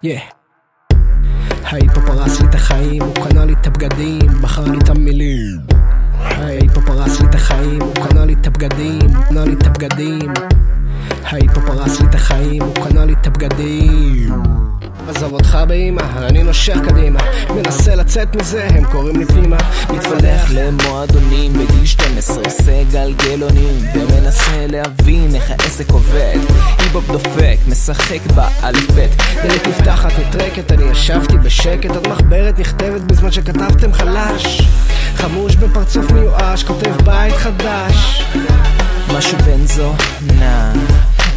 היפו פרס לי את החיים, הוא קנה לי את הבגדים, בחר לי את המילים. היפו פרס לי את החיים, הוא קנה לי את הבגדים, קנה לי את הבגדים. היפו פרס לי את החיים, הוא קנה לי את הבגדים. עזוב אותך באמא, אני נושך קדימה, מנסה לצאת מזה, הם קוראים לי פנימה. מתפתח למועדונים בגיל 12, עושה גלגלונים ומנסה להבין איך העסק עובד. היפ-הופ דופק, משחק באלף בית, דלת נפתחת נטרקת, אני ישבתי בשקט, עוד מחברת נכתבת בזמן שכתבתם חלש. חמוש בפרצוף מיואש, כותב בית חדש. משהו בן זונה,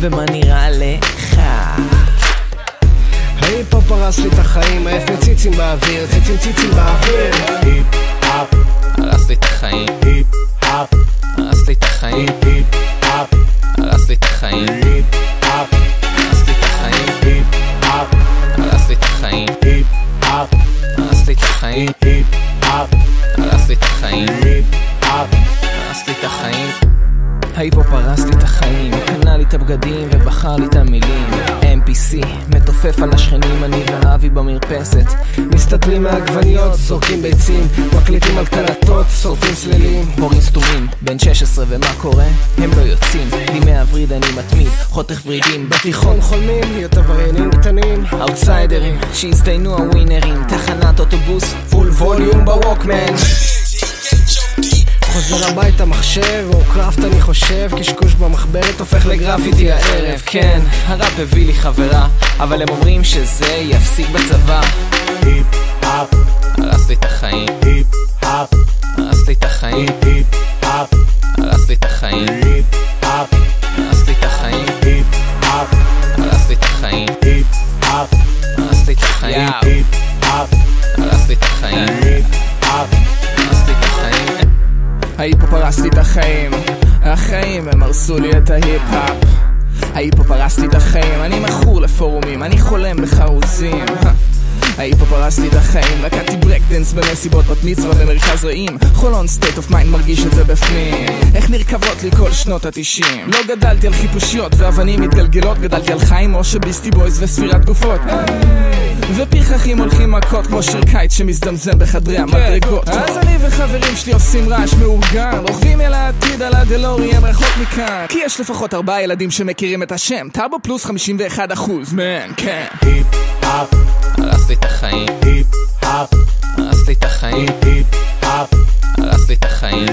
ומה נראה לך? היפו פרס לי את החיים, העף מציצים באוויר, ציצים באוויר. היפ-הופ הרס לי את החיים, היפ-הופ הרס לי את החיים, היפ-הופ הרס לי את החיים, היפ-הופ הרס לי את החיים, היפ-הופ הרס לי את החיים, היפ-הופ הרס לי את החיים, היפ-הופ הרס לי את החיים, היפ-הופ הרס לי את החיים. היפו פרס לי את החיים, קנה לי את הבגדים ובחר לי את המילים. MPC מתופף על השכנים, אני ואבי במרפסת מסתתרים מהגווניות, זורקים ביצים, מקליטים על קלטות, שורפים סלילים. הורים סתומים, בן 16 ומה קורה? הם לא יוצאים, בימי הווריד אני מתמיד, חותך ורידים. בתיכון חולמים להיות עבריינים קטנים, אאוטסיידרים שהזדיינו הווינרים. תחנת אוטובוס פול ווליום בווקמן, חוזר הביתה מחשב או קראפט אני חושב, קשקוש במחברת הופך לגרפיטי הערב. כן, הראפ הביא לי חברה, אבל הם אומרים שזה יפסיק בצבא. היפ-הופ הרס לי את החיים, היפ-הופ הרס לי את החיים, היפ-הופ הרס לי את החיים, היפ-הופ הרס לי את החיים, היפ-הופ הרס לי את החיים, היפ-הופ הרס לי את החיים, היפ-הופ הרס לי את החיים, היפ-הופ הרס לי את החיים. היפו פרס לי את החיים, החיים הם הרסו לי את ההיפ-הופ. היפו פרס לי את החיים, אני מכור לפורומים, אני חולם בחרוזים. היפו פרס לי את החיים, לקעתי ברקדנס במסיבות בת מצווה במרכז רעים. חולון סטייט אוף מיינד מרגיש את זה בפנים, איך נרכבות לי כל שנות ה-90. לא גדלתי על חיפושיות ואבנים מתגלגלות, גדלתי על חיים משה ביסטי בויז וספירת גופות, ופרחחים הולכים מכות כמו שיר קיץ שמזדמזם בחדרי המדרגות. אז אני וחברים שלי עושים רעש מאורגן, רוכבים אל העתיד על הדלוריאן רחוק מכאן, כי יש לפחות 4 ילדים שמכירים את השם טאבו פלוס 51%, מן, כן. היפ-הופ הרס לי את החיים, היפ-הופ הרס לי את החיים, היפ-הופ הרס לי את החיים,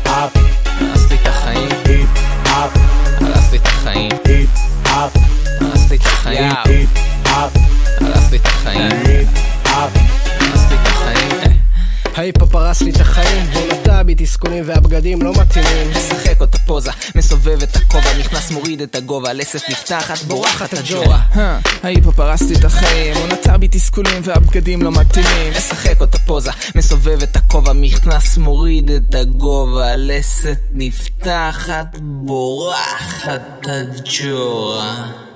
היפ-הופ הרס לי את החיים, היפ-הופ הרס לי את החיים, היפ-הופ הרס לי את החיים, היפ-הופ הרס לי את החיים, היפ-הופ הרס לי את החיים. היפו פרס לי את החיים, הוא נטע בי תסכונים והבגדים לא מתאימים. משחק אותה פוזה, מסובב את הכובע, נכנס מוריד את הגובה, לסת נפתחת, בורחת הג'ורה. היפו פרס לי את החיים, הוא נטע בי תסכולים והבגדים לא מתאימים. משחק אותה פוזה, מסובב את הכובע, נכנס מוריד את הגובה, לסת נפתחת, בורחת הג'ורה.